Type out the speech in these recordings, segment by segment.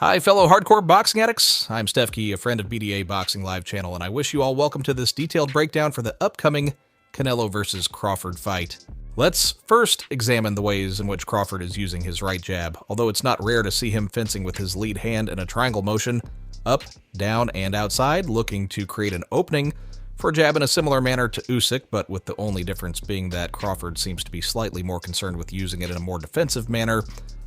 Hi, fellow hardcore boxing addicts. I'm Steph Key, a friend of BDA Boxing Live channel, and I wish you all welcome to this detailed breakdown for the upcoming Canelo versus Crawford fight. Let's first examine the ways in which Crawford is using his right jab, although it's not rare to see him fencing with his lead hand in a triangle motion, up, down, and outside, looking to create an opening for a jab in a similar manner to Usyk, but with the only difference being that Crawford seems to be slightly more concerned with using it in a more defensive manner,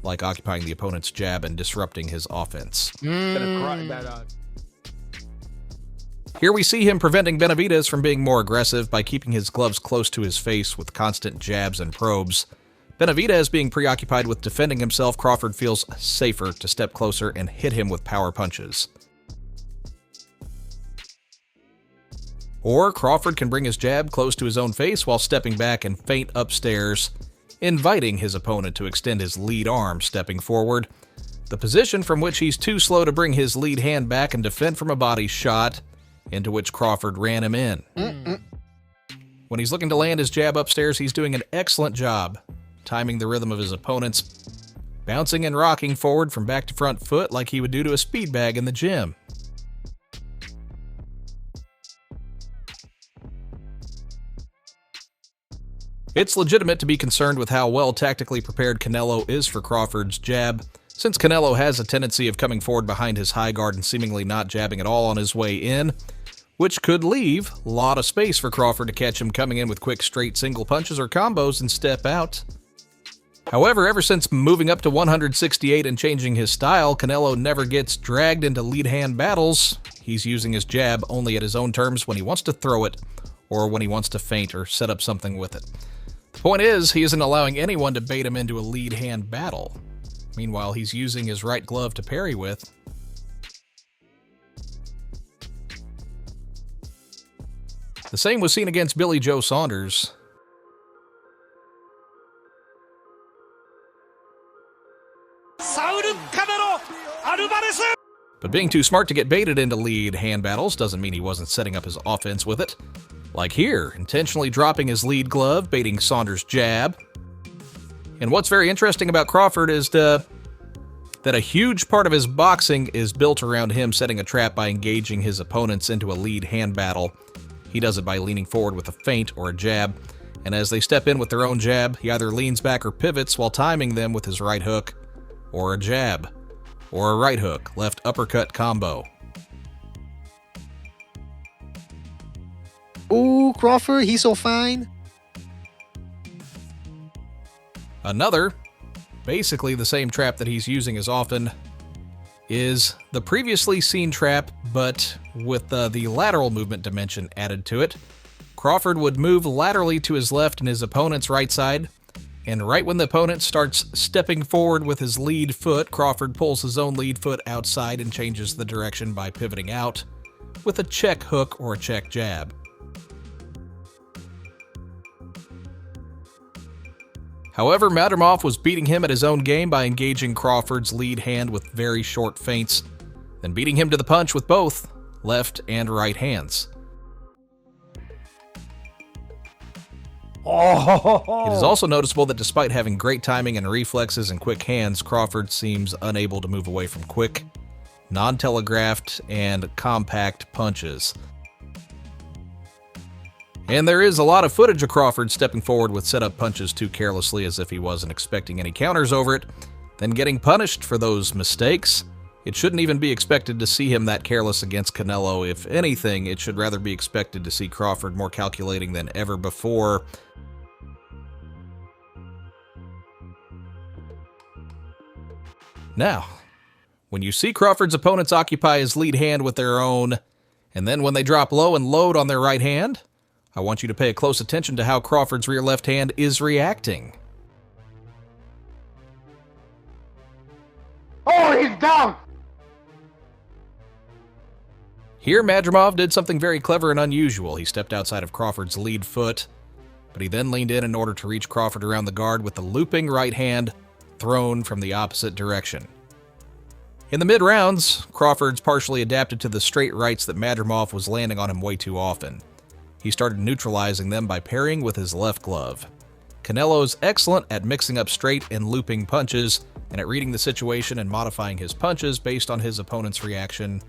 like occupying the opponent's jab and disrupting his offense. Here we see him preventing Benavidez from being more aggressive by keeping his gloves close to his face with constant jabs and probes. Benavidez being preoccupied with defending himself, Crawford feels safer to step closer and hit him with power punches. Or Crawford can bring his jab close to his own face while stepping back and feint upstairs, inviting his opponent to extend his lead arm, stepping forward, the position from which he's too slow to bring his lead hand back and defend from a body shot, into which Crawford ran him in. When he's looking to land his jab upstairs, he's doing an excellent job, timing the rhythm of his opponents, bouncing and rocking forward from back to front foot like he would do to a speed bag in the gym. It's legitimate to be concerned with how well tactically prepared Canelo is for Crawford's jab, since Canelo has a tendency of coming forward behind his high guard and seemingly not jabbing at all on his way in, which could leave a lot of space for Crawford to catch him coming in with quick straight single punches or combos and step out. However, ever since moving up to 168 and changing his style, Canelo never gets dragged into lead hand battles. He's using his jab only at his own terms when he wants to throw it or when he wants to feint or set up something with it. The point is, he isn't allowing anyone to bait him into a lead hand battle. Meanwhile, he's using his right glove to parry with. The same was seen against Billy Joe Saunders. But being too smart to get baited into lead hand battles doesn't mean he wasn't setting up his offense with it. Like here, intentionally dropping his lead glove, baiting Saunders' jab. And what's very interesting about Crawford is that a huge part of his boxing is built around him setting a trap by engaging his opponents into a lead hand battle. He does it by leaning forward with a feint or a jab, and as they step in with their own jab, he either leans back or pivots while timing them with his right hook, or a jab, or a right hook, left uppercut combo. Ooh, Crawford, he's so fine. Another, basically the same trap that he's using as often, is the previously seen trap, but with the lateral movement dimension added to it. Crawford would move laterally to his left and his opponent's right side, and right when the opponent starts stepping forward with his lead foot, Crawford pulls his own lead foot outside and changes the direction by pivoting out with a check hook or a check jab. However, Madrimov was beating him at his own game by engaging Crawford's lead hand with very short feints, then beating him to the punch with both left and right hands. It is also noticeable that despite having great timing and reflexes and quick hands, Crawford seems unable to move away from quick, non-telegraphed, and compact punches. And there is a lot of footage of Crawford stepping forward with setup punches too carelessly as if he wasn't expecting any counters over it, then getting punished for those mistakes. It shouldn't even be expected to see him that careless against Canelo. If anything, it should rather be expected to see Crawford more calculating than ever before. Now, when you see Crawford's opponents occupy his lead hand with their own, and then when they drop low and load on their right hand, I want you to pay close attention to how Crawford's rear left hand is reacting. Oh, he's down! Here, Madrimov did something very clever and unusual. He stepped outside of Crawford's lead foot, but he then leaned in order to reach Crawford around the guard with the looping right hand thrown from the opposite direction. In the mid-rounds, Crawford's partially adapted to the straight rights that Madrimov was landing on him way too often. He started neutralizing them by parrying with his left glove. Canelo's excellent at mixing up straight and looping punches, and at reading the situation and modifying his punches based on his opponent's reaction,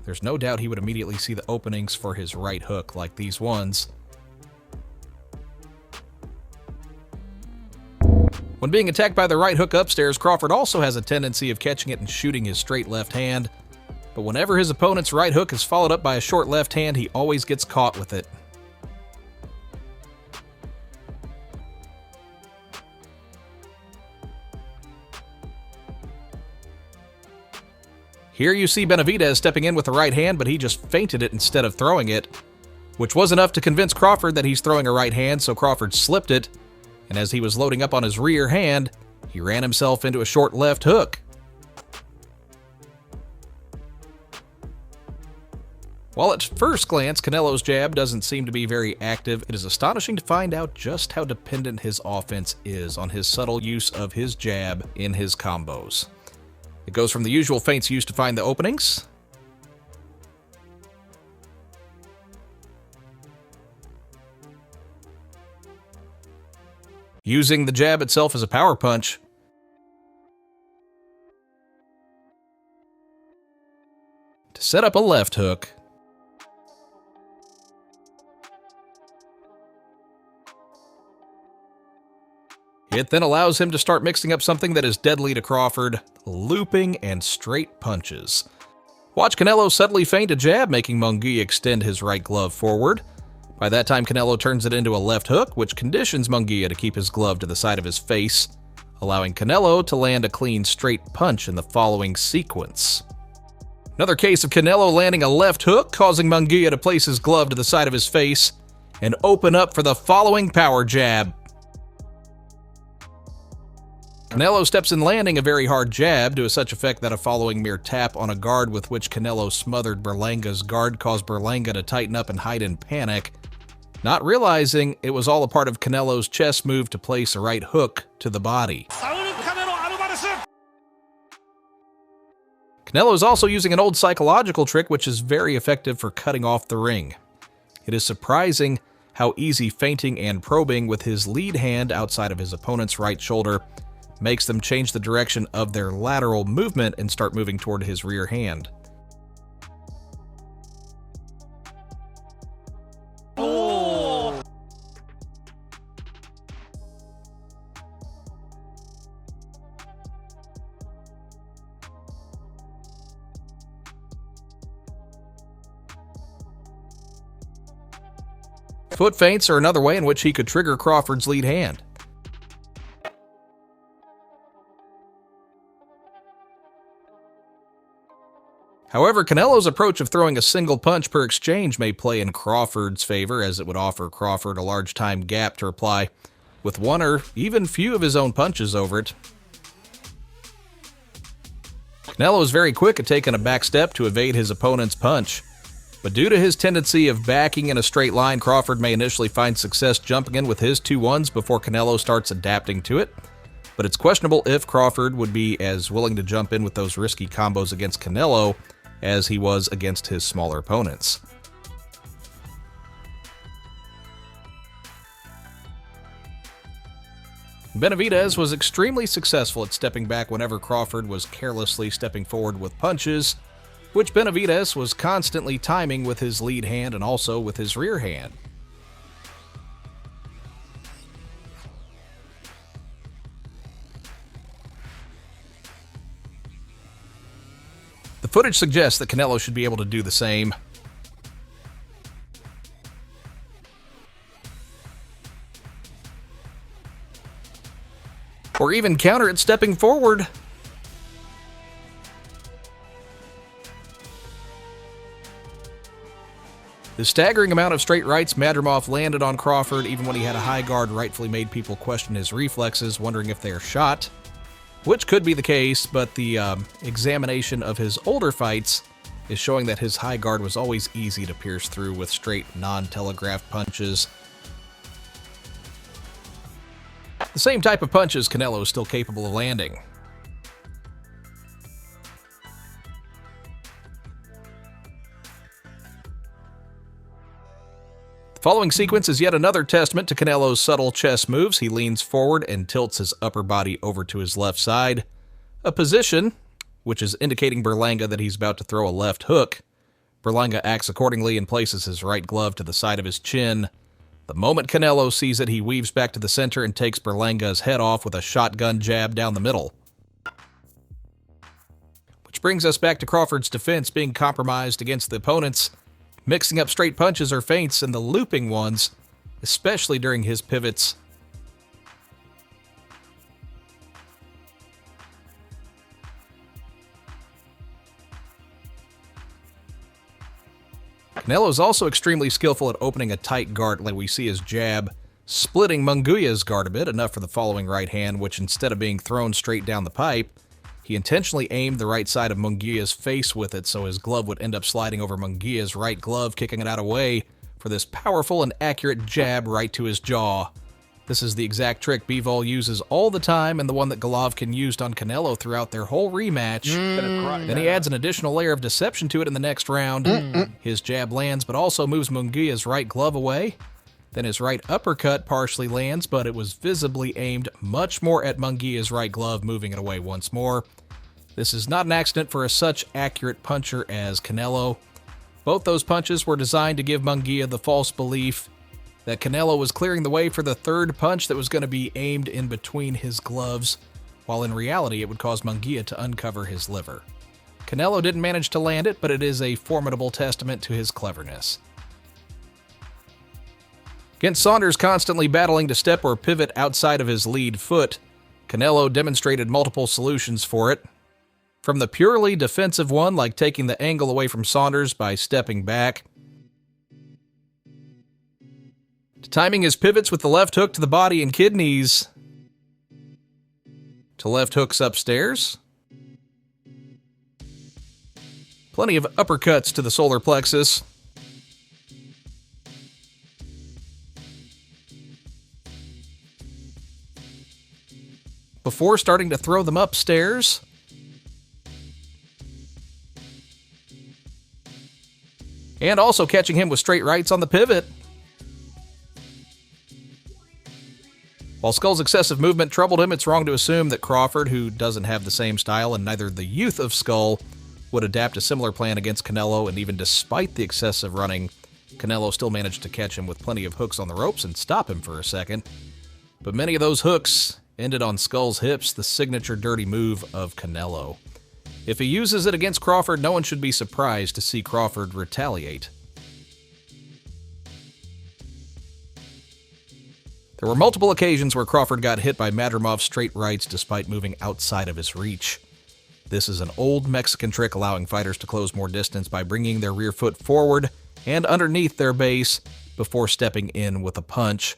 there's no doubt he would immediately see the openings for his right hook like these ones. When being attacked by the right hook upstairs, Crawford also has a tendency of catching it and shooting his straight left hand, but whenever his opponent's right hook is followed up by a short left hand, he always gets caught with it. Here you see Benavidez stepping in with the right hand, but he just feinted it instead of throwing it, which was enough to convince Crawford that he's throwing a right hand, so Crawford slipped it, and as he was loading up on his rear hand, he ran himself into a short left hook. While at first glance, Canelo's jab doesn't seem to be very active, it is astonishing to find out just how dependent his offense is on his subtle use of his jab in his combos. It goes from the usual feints used to find the openings, using the jab itself as a power punch, to set up a left hook, it then allows him to start mixing up something that is deadly to Crawford, looping and straight punches. Watch Canelo subtly feint a jab, making Munguia extend his right glove forward. By that time, Canelo turns it into a left hook, which conditions Munguia to keep his glove to the side of his face, allowing Canelo to land a clean straight punch in the following sequence. Another case of Canelo landing a left hook, causing Munguia to place his glove to the side of his face and open up for the following power jab. Canelo steps in landing a very hard jab to such effect that a following mere tap on a guard with which Canelo smothered Berlanga's guard caused Berlanga to tighten up and hide in panic, not realizing it was all a part of Canelo's chess move to place a right hook to the body. Canelo is also using an old psychological trick which is very effective for cutting off the ring. It is surprising how easy feinting and probing with his lead hand outside of his opponent's right shoulder makes them change the direction of their lateral movement and start moving toward his rear hand. Oh. Foot feints are another way in which he could trigger Crawford's lead hand. However, Canelo's approach of throwing a single punch per exchange may play in Crawford's favor, as it would offer Crawford a large time gap to reply with one or even few of his own punches over it. Canelo is very quick at taking a back step to evade his opponent's punch, but due to his tendency of backing in a straight line, Crawford may initially find success jumping in with his 2-1s before Canelo starts adapting to it. But it's questionable if Crawford would be as willing to jump in with those risky combos against Canelo as he was against his smaller opponents. Benavidez was extremely successful at stepping back whenever Crawford was carelessly stepping forward with punches, which Benavidez was constantly timing with his lead hand and also with his rear hand. The footage suggests that Canelo should be able to do the same. Or even counter it stepping forward. The staggering amount of straight rights Madrimov landed on Crawford, even when he had a high guard, rightfully made people question his reflexes, wondering if they are shot. Which could be the case, but the examination of his older fights is showing that his high guard was always easy to pierce through with straight, non-telegraphed punches. The same type of punches Canelo is still capable of landing. The following sequence is yet another testament to Canelo's subtle chess moves. He leans forward and tilts his upper body over to his left side, a position, which is indicating Berlanga that he's about to throw a left hook. Berlanga acts accordingly and places his right glove to the side of his chin. The moment Canelo sees it, he weaves back to the center and takes Berlanga's head off with a shotgun jab down the middle. Which brings us back to Crawford's defense being compromised against the opponents, mixing up straight punches or feints and the looping ones, especially during his pivots. Canelo is also extremely skillful at opening a tight guard, like we see his jab, splitting Munguia's guard a bit, enough for the following right hand, which instead of being thrown straight down the pipe, he intentionally aimed the right side of Munguia's face with it, so his glove would end up sliding over Munguia's right glove, kicking it out of the way for this powerful and accurate jab right to his jaw. This is the exact trick Bivol uses all the time and the one that Golovkin used on Canelo throughout their whole rematch. Then he adds an additional layer of deception to it in the next round. His jab lands, but also moves Munguia's right glove away. Then his right uppercut partially lands, but it was visibly aimed much more at Munguia's right glove, moving it away once more. This is not an accident for a such accurate puncher as Canelo. Both those punches were designed to give Munguia the false belief that Canelo was clearing the way for the third punch that was going to be aimed in between his gloves, while in reality it would cause Munguia to uncover his liver. Canelo didn't manage to land it, but it is a formidable testament to his cleverness. Against Saunders constantly battling to step or pivot outside of his lead foot, Canelo demonstrated multiple solutions for it. From the purely defensive one, like taking the angle away from Saunders by stepping back, to timing his pivots with the left hook to the body and kidneys, to left hooks upstairs, plenty of uppercuts to the solar plexus, before starting to throw them upstairs, and also catching him with straight rights on the pivot. While Skull's excessive movement troubled him, it's wrong to assume that Crawford, who doesn't have the same style and neither the youth of Skull, would adapt a similar plan against Canelo, and even despite the excessive running, Canelo still managed to catch him with plenty of hooks on the ropes and stop him for a second. But many of those hooks ended on Skull's hips, the signature dirty move of Canelo. If he uses it against Crawford, no one should be surprised to see Crawford retaliate. There were multiple occasions where Crawford got hit by Madrimov's straight rights despite moving outside of his reach. This is an old Mexican trick allowing fighters to close more distance by bringing their rear foot forward and underneath their base before stepping in with a punch.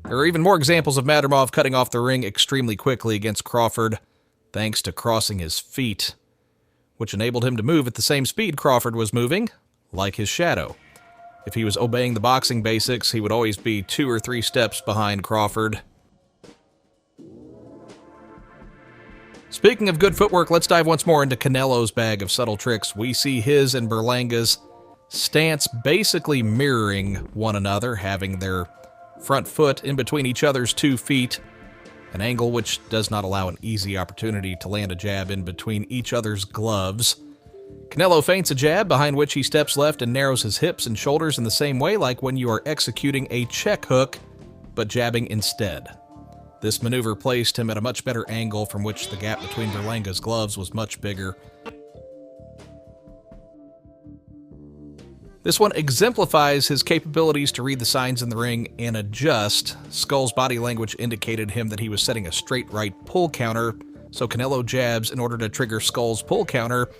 There are even more examples of Madrimov cutting off the ring extremely quickly against Crawford, thanks to crossing his feet, which enabled him to move at the same speed Crawford was moving, like his shadow. If he was obeying the boxing basics, he would always be 2 or 3 steps behind Crawford. Speaking of good footwork, let's dive once more into Canelo's bag of subtle tricks. We see his and Berlanga's stance basically mirroring one another, having their front foot in between each other's 2 feet, an angle which does not allow an easy opportunity to land a jab in between each other's gloves. Canelo feints a jab, behind which he steps left and narrows his hips and shoulders in the same way like when you are executing a check hook, but jabbing instead. This maneuver placed him at a much better angle from which the gap between Berlanga's gloves was much bigger. This one exemplifies his capabilities to read the signs in the ring and adjust. Skull's body language indicated him that he was setting a straight right pull counter, so Canelo jabs in order to trigger Skull's pull counter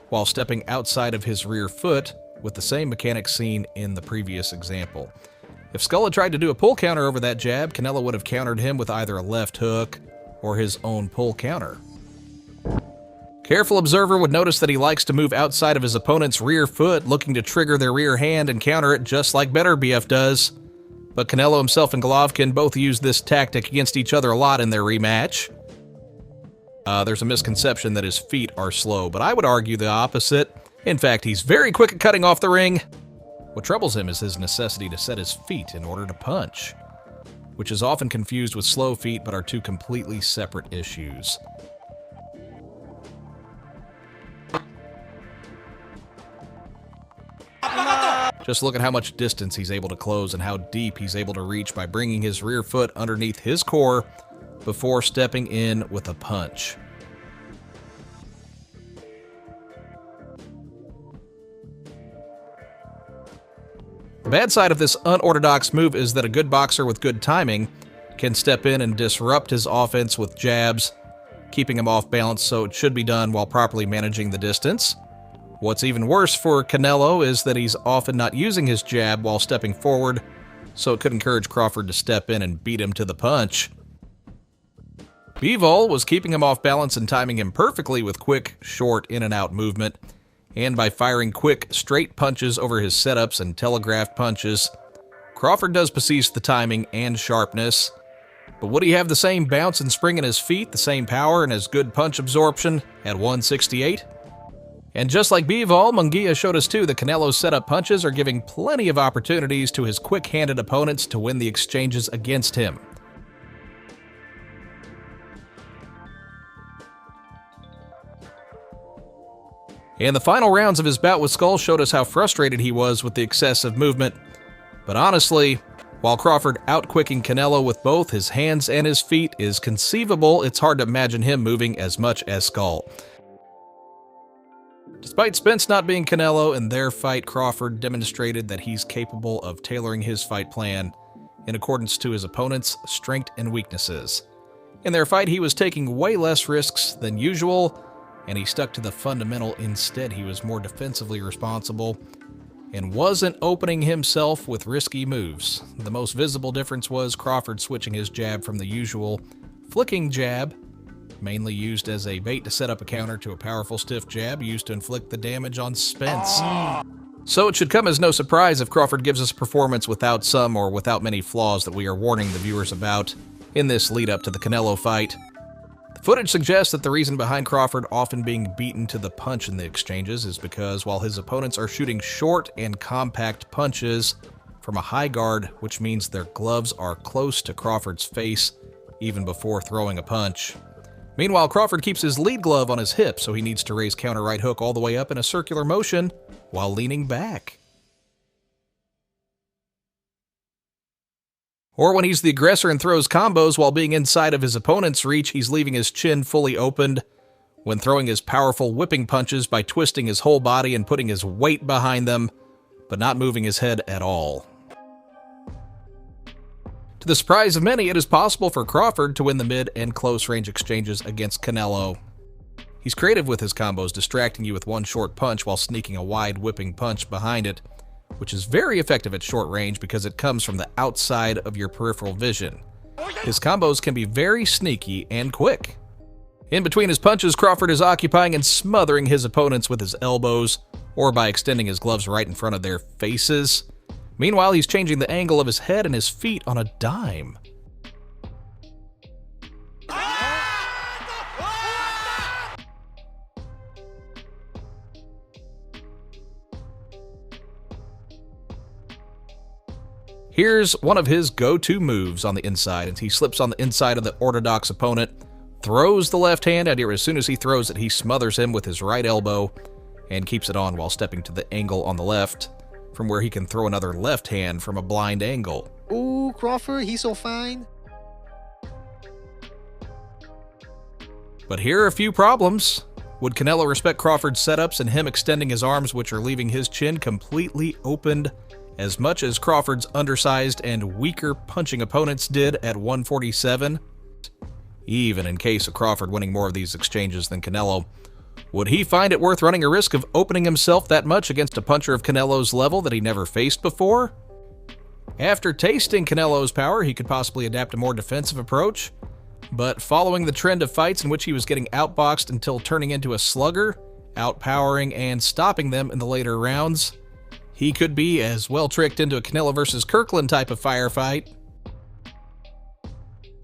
while stepping outside of his rear foot with the same mechanics seen in the previous example. If Skull had tried to do a pull counter over that jab, Canelo would have countered him with either a left hook or his own pull counter. Careful observer would notice that he likes to move outside of his opponent's rear foot, looking to trigger their rear hand and counter it just like Beterbiev does. But Canelo himself and Golovkin both used this tactic against each other a lot in their rematch. There's a misconception that his feet are slow, but I would argue the opposite. In fact, he's very quick at cutting off the ring. What troubles him is his necessity to set his feet in order to punch, which is often confused with slow feet but are two completely separate issues. Just look at how much distance he's able to close and how deep he's able to reach by bringing his rear foot underneath his core before stepping in with a punch. The bad side of this unorthodox move is that a good boxer with good timing can step in and disrupt his offense with jabs, keeping him off balance, so it should be done while properly managing the distance. What's even worse for Canelo is that he's often not using his jab while stepping forward, so it could encourage Crawford to step in and beat him to the punch. Bivol was keeping him off balance and timing him perfectly with quick, short in-and-out movement, and by firing quick, straight punches over his setups and telegraphed punches. Crawford does possess the timing and sharpness, but would he have the same bounce and spring in his feet, the same power, and as good punch absorption at 168? And just like Bivol, Munguia showed us too that Canelo's setup punches are giving plenty of opportunities to his quick-handed opponents to win the exchanges against him. And the final rounds of his bout with Skull showed us how frustrated he was with the excessive movement. But honestly, while Crawford outquicking Canelo with both his hands and his feet is conceivable, it's hard to imagine him moving as much as Skull. Despite Spence not being Canelo in their fight, Crawford demonstrated that he's capable of tailoring his fight plan in accordance to his opponent's strengths and weaknesses. In their fight, he was taking way less risks than usual, and he stuck to the fundamental. Instead, he was more defensively responsible and wasn't opening himself with risky moves. The most visible difference was Crawford switching his jab from the usual flicking jab, mainly used as a bait to set up a counter, to a powerful stiff jab used to inflict the damage on Spence. So it should come as no surprise if Crawford gives us a performance without some or without many flaws that we are warning the viewers about in this lead up to the Canelo fight. The footage suggests that the reason behind Crawford often being beaten to the punch in the exchanges is because while his opponents are shooting short and compact punches from a high guard, which means their gloves are close to Crawford's face even before throwing a punch. Meanwhile, Crawford keeps his lead glove on his hip, so he needs to raise counter right hook all the way up in a circular motion while leaning back. Or when he's the aggressor and throws combos while being inside of his opponent's reach, he's leaving his chin fully opened when throwing his powerful whipping punches by twisting his whole body and putting his weight behind them, but not moving his head at all. To the surprise of many, it is possible for Crawford to win the mid and close-range exchanges against Canelo. He's creative with his combos, distracting you with one short punch while sneaking a wide whipping punch behind it, which is very effective at short range because it comes from the outside of your peripheral vision. His combos can be very sneaky and quick. In between his punches, Crawford is occupying and smothering his opponents with his elbows, or by extending his gloves right in front of their faces. Meanwhile, he's changing the angle of his head and his feet on a dime. Here's one of his go-to moves on the inside, and he slips on the inside of the orthodox opponent, throws the left hand, and as soon as he throws it, he smothers him with his right elbow and keeps it on while stepping to the angle on the left, from where he can throw another left hand from a blind angle. Ooh, Crawford, he's so fine. But here are a few problems. Would Canelo respect Crawford's setups and him extending his arms, which are leaving his chin completely opened, as much as Crawford's undersized and weaker punching opponents did at 147? Even in case of Crawford winning more of these exchanges than Canelo, would he find it worth running a risk of opening himself that much against a puncher of Canelo's level that he never faced before? After tasting Canelo's power, he could possibly adapt a more defensive approach, but following the trend of fights in which he was getting outboxed until turning into a slugger, outpowering and stopping them in the later rounds, he could be as well tricked into a Canelo versus Kirkland type of firefight.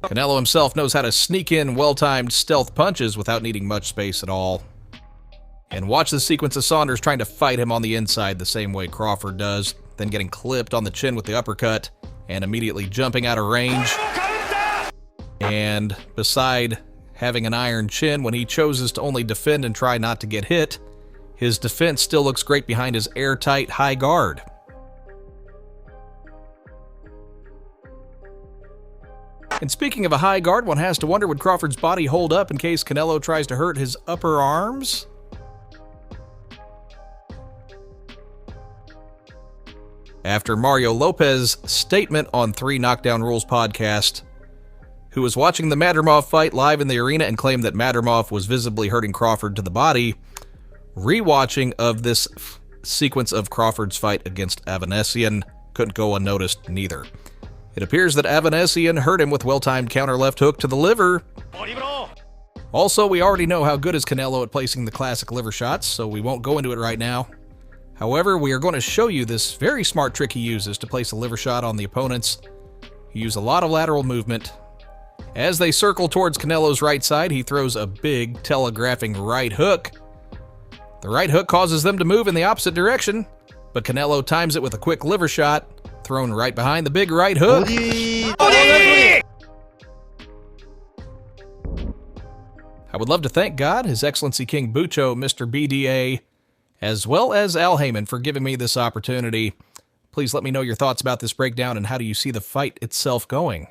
Canelo himself knows how to sneak in well-timed stealth punches without needing much space at all. And watch the sequence of Saunders trying to fight him on the inside the same way Crawford does, then getting clipped on the chin with the uppercut, and immediately jumping out of range. And beside having an iron chin, when he chooses to only defend and try not to get hit, his defense still looks great behind his airtight high guard. And speaking of a high guard, one has to wonder, would Crawford's body hold up in case Canelo tries to hurt his upper arms? After Mario Lopez's statement on 3 Knockdown Rules podcast, who was watching the Madrimov fight live in the arena and claimed that Madrimov was visibly hurting Crawford to the body, rewatching of this sequence of Crawford's fight against Avanesyan couldn't go unnoticed neither. It appears that Avanesyan hurt him with well-timed counter left hook to the liver. Also, we already know how good is Canelo at placing the classic liver shots, so we won't go into it right now. However, we are going to show you this very smart trick he uses to place a liver shot on the opponents. He uses a lot of lateral movement. As they circle towards Canelo's right side, he throws a big telegraphing right hook. The right hook causes them to move in the opposite direction, but Canelo times it with a quick liver shot, thrown right behind the big right hook. I would love to thank God, His Excellency King Bucho, Mr. BDA, as well as Al Heyman for giving me this opportunity. Please let me know your thoughts about this breakdown and how do you see the fight itself going.